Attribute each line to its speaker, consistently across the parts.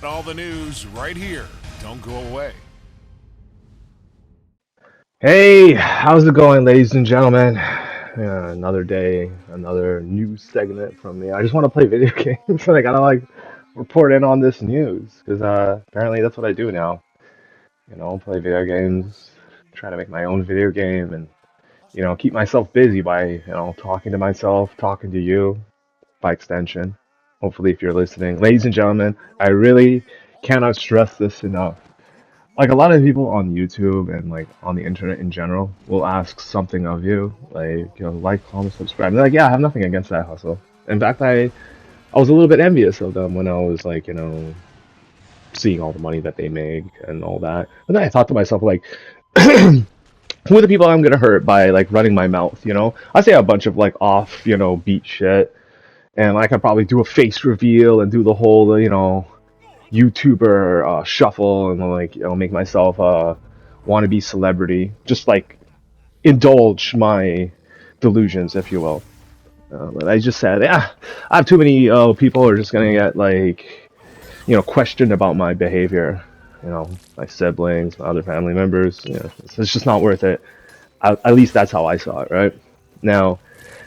Speaker 1: All the news right here. Don't go away.
Speaker 2: Hey, how's it going, ladies and gentlemen? Another day, another news segment from me. I just want to play video games, so I gotta report in on this news because apparently that's what I do now. Play video games, try to make my own video game, and keep myself busy by talking to myself, talking to you by extension. Hopefully, if you're listening, ladies and gentlemen, I really cannot stress this enough. Like a lot of people on YouTube and like on the internet in general will ask something of you, like, comment, subscribe. They're like, yeah, I have nothing against that hustle. In fact, I was a little bit envious of them when I was like, seeing all the money that they make and all that. And then I thought to myself, like, who are the people I'm gonna hurt by like running my mouth? I say a bunch of like off, beat shit, and I could probably do a face reveal and do the whole, YouTuber shuffle and like make myself a wannabe celebrity, just like indulge my delusions, if you will. But I just said, yeah, I have too many people who are just gonna get like questioned about my behavior. My siblings, my other family members. It's just not worth it. At least that's how I saw it, right? Now,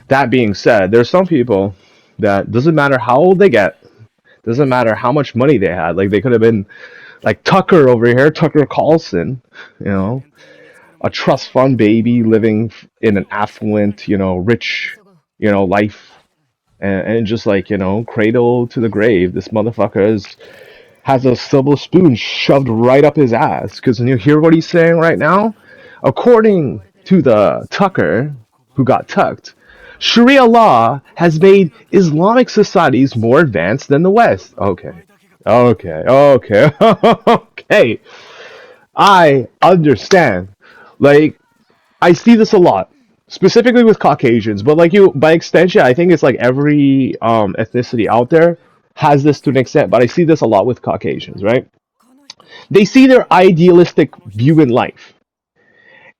Speaker 2: that being said, there's some people that doesn't matter how old they get, doesn't matter how much money they had. Like they could have been like Tucker over here, Tucker Carlson, you know, a trust fund baby living in an affluent, rich, life, and just like cradle to the grave. This motherfucker has a silver spoon shoved right up his ass. Because you hear what he's saying right now, according to the Tucker who got tucked. Sharia law has made Islamic societies more advanced than the West. Okay. Okay. I understand. Like, I see this a lot, specifically with Caucasians, but like you, by extension, I think it's like every ethnicity out there has this to an extent, but I see this a lot with Caucasians, right? They see their idealistic view in life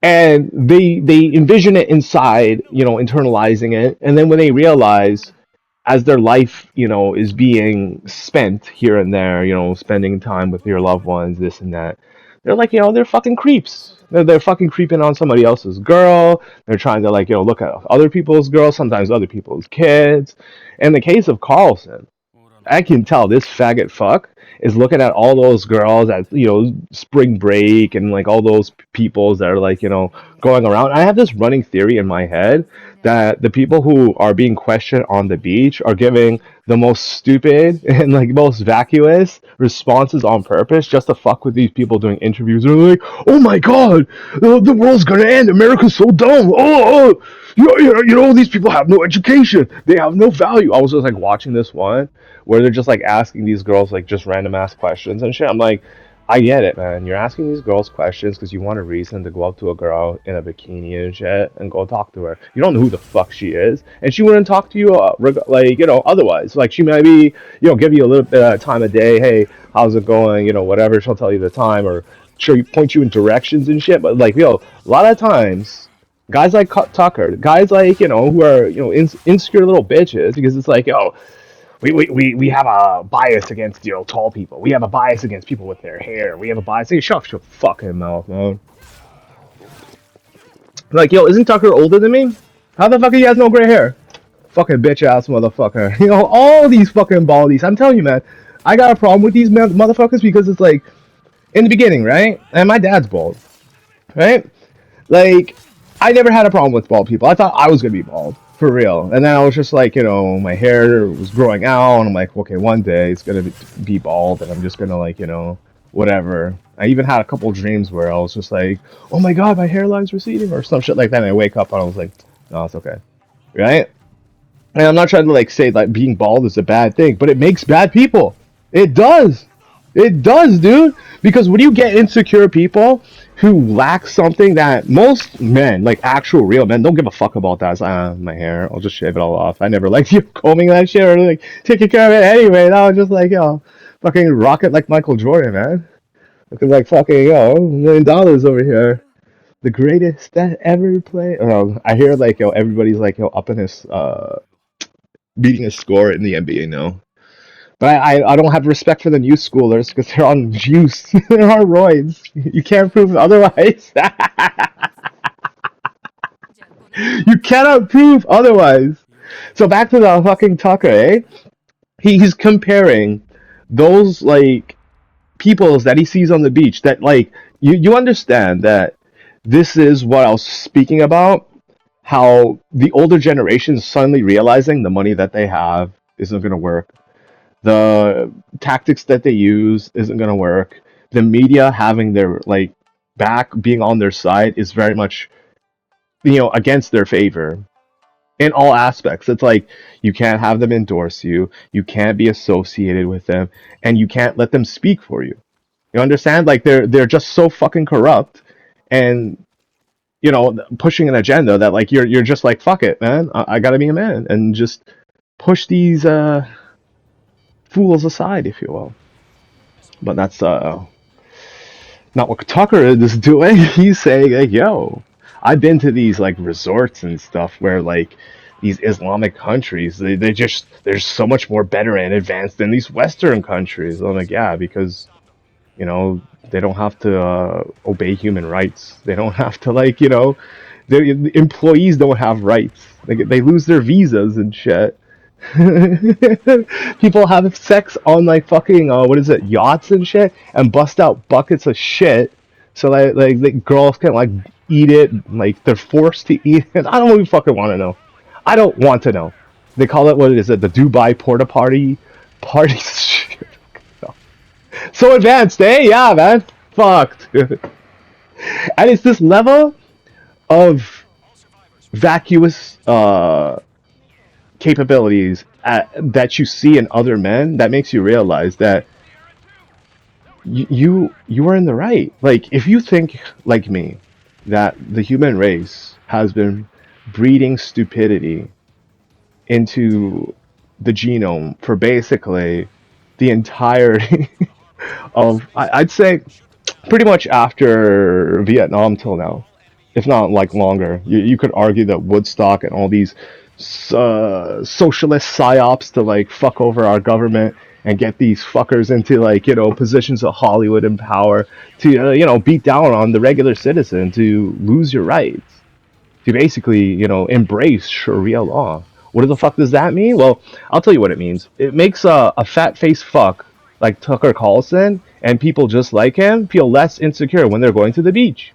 Speaker 2: and they envision it inside, internalizing it, and then when they realize as their life, is being spent here and there, spending time with your loved ones, this and that. They're like, they're fucking creeps. They're fucking creeping on somebody else's girl. They're trying to like, look at other people's girls, sometimes other people's kids. In the case of Carlson, I can tell this faggot fuck is looking at all those girls at spring break and like all those peoples that are like going around. I have this running theory in my head that the people who are being questioned on the beach are giving the most stupid and like most vacuous responses on purpose just to fuck with these people doing interviews. They're like, "Oh my god, the world's gonna end. America's so dumb. These people have no education. They have no value." I was just like watching this one where they're just like asking these girls like just random ass questions and shit. I'm like, I get it, man. You're asking these girls questions because you want a reason to go up to a girl in a bikini and shit and go talk to her. You don't know who the fuck she is, and she wouldn't talk to you otherwise. Like she might be, give you a little bit of time of day. Hey, how's it going? Whatever. She'll tell you the time or point you in directions and shit. But like, a lot of times guys like Tucker, guys like who are insecure little bitches because it's like we have a bias against tall people. We have a bias against people with their hair. We have a bias. Hey, shut your fucking mouth, man. Like isn't Tucker older than me? How the fuck he has no gray hair? Fucking bitch ass motherfucker. All these fucking baldies. I'm telling you, man. I got a problem with these motherfuckers because it's like in the beginning, right? And my dad's bald, right? Like, I never had a problem with bald people. I thought I was gonna be bald for real, and then I was just like, my hair was growing out, and I'm like, okay, one day it's gonna be bald, and I'm just gonna like, whatever. I even had a couple dreams where I was just like, oh my god, my hairline's receding or some shit like that, and I wake up and I was like, no, it's okay, right? And I'm not trying to like say that being bald is a bad thing, but it makes bad people. It does. It does, dude. Because when you get insecure people who lack something that most men, like actual real men, don't give a fuck about that. It's like, my hair, I'll just shave it all off. I never liked you combing that shit or like taking care of it anyway. That was just like, fucking rocket like Michael Jordan, man. Looking like fucking, $1 million over here. The greatest that ever played. I hear like, everybody's like, up in his, beating his score in the NBA now. But I don't have respect for the new schoolers because they're on juice. They're on roids. You can't prove otherwise. You cannot prove otherwise. So back to the fucking Tucker, eh? He's comparing those like peoples that he sees on the beach that like you understand that this is what I was speaking about, how the older generation is suddenly realizing the money that they have isn't going to work, the tactics that they use isn't going to work, the media having their like back being on their side is very much against their favor in all aspects. It's like you can't have them endorse you, you can't be associated with them, and you can't let them speak for you. You understand? Like they're just so fucking corrupt, and pushing an agenda that like you're just like fuck it, man. I gotta be a man and just push these fools aside, if you will. But that's not what Tucker is doing. He's saying like, yo, I've been to these like resorts and stuff where like these Islamic countries they just they're so much more better and advanced than these Western countries. I'm like, yeah, because they don't have to obey human rights. They don't have to like the employees don't have rights. They lose their visas and shit. People have sex on like fucking what is it, yachts and shit, and bust out buckets of shit so like the girls can like eat it, like they're forced to eat it. I don't even fucking want to know. I don't want to know. They call it, what is it, the Dubai porta parties. So advanced, eh? Yeah, man. Fucked. And it's this level of vacuous capabilities that you see in other men that makes you realize that you are in the right. Like if you think like me that the human race has been breeding stupidity into the genome for basically the entirety of I'd say pretty much after Vietnam till now, if not like longer. You could argue that Woodstock and all these socialist psyops to like fuck over our government and get these fuckers into like positions of Hollywood and power to beat down on the regular citizen to lose your rights, to basically embrace Sharia law. What the fuck does that mean? Well, I'll tell you what it means. It makes a fat faced fuck like Tucker Carlson and people just like him feel less insecure when they're going to the beach.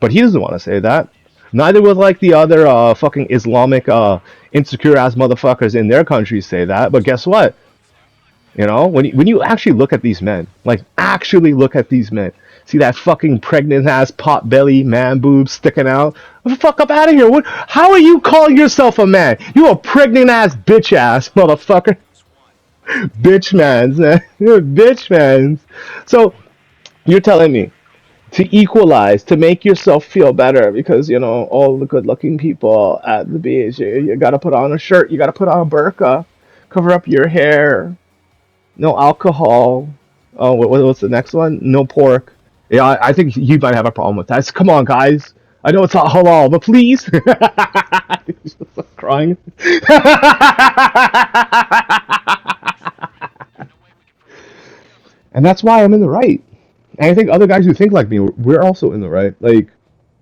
Speaker 2: But he doesn't want to say that. Neither would like the other fucking Islamic insecure ass motherfuckers in their countries say that. But guess what? When you actually look at these men, like actually look at these men, see that fucking pregnant ass pot belly man boob sticking out. What the fuck up out of here? What? How are you calling yourself a man? You a pregnant ass bitch ass motherfucker. Bitch mans, man. You're bitch mans. So you're telling me to equalize, to make yourself feel better because all the good-looking people at the beach, you gotta put on a shirt, you gotta put on a burqa, cover up your hair, no alcohol. Oh, what's the next one? No pork. Yeah, I think you might have a problem with that. So, come on, guys. I know it's not halal, but please. He's just crying. And that's why I'm in the right. And I think other guys who think like me, we're also in the right. Like,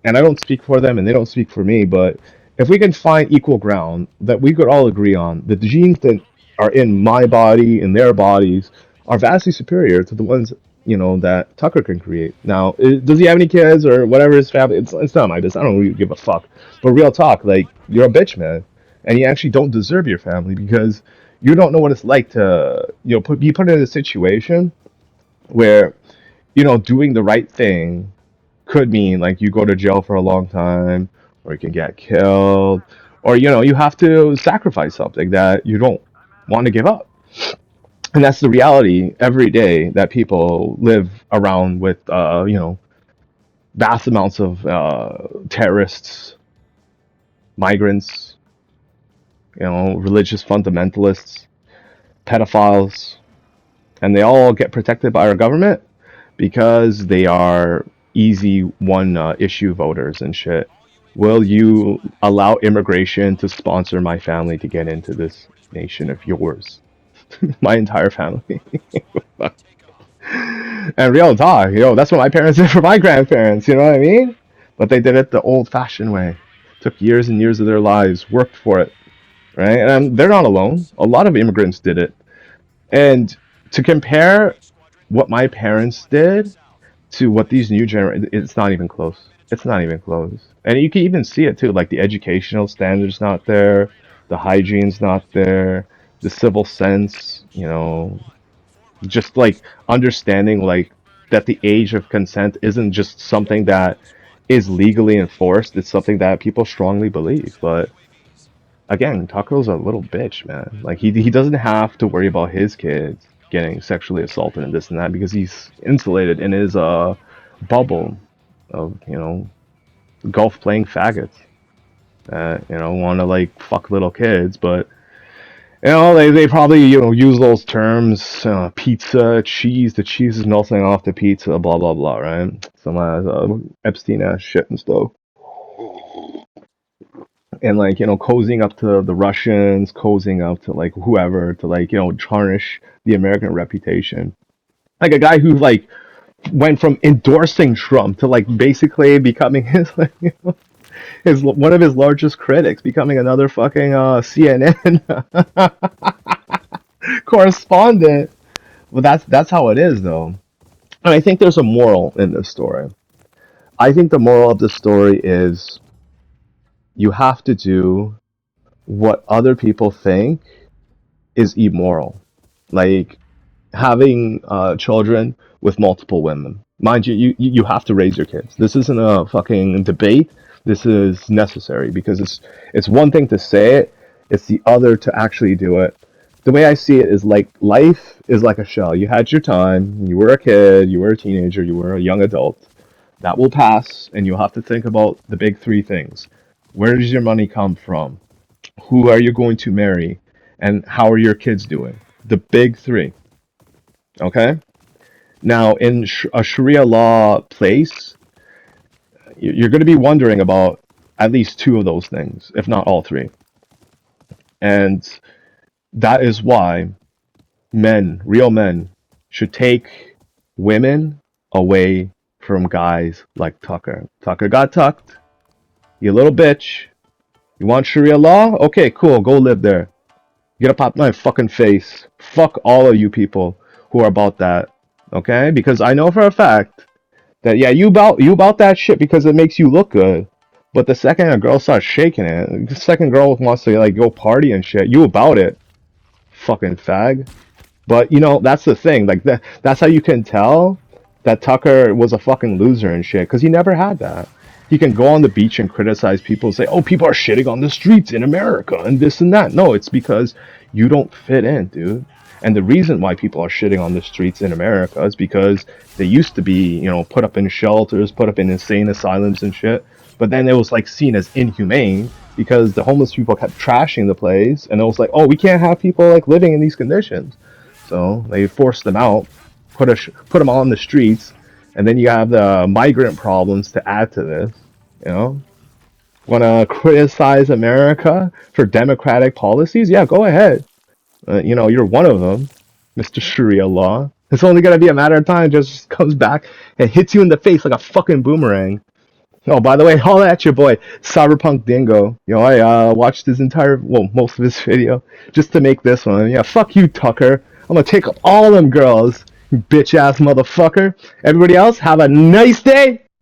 Speaker 2: and I don't speak for them, and they don't speak for me. But if we can find equal ground that we could all agree on, that the genes that are in my body and their bodies are vastly superior to the ones that Tucker can create. Now, does he have any kids or whatever his family? It's not my business. I don't really give a fuck. But real talk, like you're a bitch, man, and you actually don't deserve your family because you don't know what it's like to be put in a situation where doing the right thing could mean like you go to jail for a long time, or you can get killed, or you have to sacrifice something that you don't want to give up. And that's the reality every day that people live around with vast amounts of terrorists, migrants, religious fundamentalists, pedophiles, and they all get protected by our government because they are easy one issue voters and shit. Will you allow immigration to sponsor my family to get into this nation of yours? My entire family. And real talk, that's what my parents did for my grandparents, you know what I mean? But they did it the old fashioned way. Took years and years of their lives, worked for it, right? And they're not alone. A lot of immigrants did it. And to compare what my parents did to what these new generation, it's not even close. It's not even close. And you can even see it too, like the educational standards not there, the hygiene's not there, the civil sense, just like understanding like that the age of consent isn't just something that is legally enforced, it's something that people strongly believe. But again, Taco's a little bitch, man. Like he doesn't have to worry about his kids getting sexually assaulted and this and that because he's insulated in his bubble of golf playing faggots that want to like fuck little kids, but they probably use those terms, pizza, cheese. The cheese is melting off the pizza, blah blah blah, right? Some Epstein ass shit and stuff. And like cozying up to the Russians, cozying up to like whoever to like tarnish the American reputation. Like a guy who like went from endorsing Trump to like basically becoming his like, his one of his largest critics, becoming another fucking CNN correspondent. Well, that's how it is though. And I think there's a moral in this story. I think the moral of the story is you have to do what other people think is immoral. Like having children with multiple women. Mind you, you have to raise your kids. This isn't a fucking debate. This is necessary because it's one thing to say it, it's the other to actually do it. The way I see it is like life is like a shell. You had your time, you were a kid, you were a teenager, you were a young adult. That will pass, and you'll have to think about the big three things. Where does your money come from? Who are you going to marry? And how are your kids doing? The big three. Okay? Now, in a Sharia law place, you're going to be wondering about at least two of those things, if not all three. And that is why men, real men, should take women away from guys like Tucker. Tucker got tucked. You little bitch. You want Sharia law? Okay, cool. Go live there. Get up out my fucking face. Fuck all of you people who are about that. Okay? Because I know for a fact that yeah, you about that shit because it makes you look good. But the second a girl starts shaking it, the second girl wants to like go party and shit, you about it. Fucking fag. But that's the thing. Like that's how you can tell that Tucker was a fucking loser and shit, because he never had that. He can go on the beach and criticize people and say, oh, people are shitting on the streets in America and this and that. No, it's because you don't fit in, dude. And the reason why people are shitting on the streets in America is because they used to be, put up in shelters, put up in insane asylums and shit. But then it was like seen as inhumane because the homeless people kept trashing the place. And it was like, oh, we can't have people like living in these conditions. So they forced them out, put them all on the streets. And then you have the migrant problems to add to this, Want to criticize America for democratic policies? Yeah, go ahead. You're one of them, Mr. Sharia law. It's only gonna be a matter of time. Just comes back and hits you in the face like a fucking boomerang. Oh, by the way, holla at your boy, Cyberpunk Dingo. I watched his most of his video just to make this one. Yeah, fuck you, Tucker. I'm gonna take up all them girls, you bitch ass motherfucker. Everybody else, have a nice day.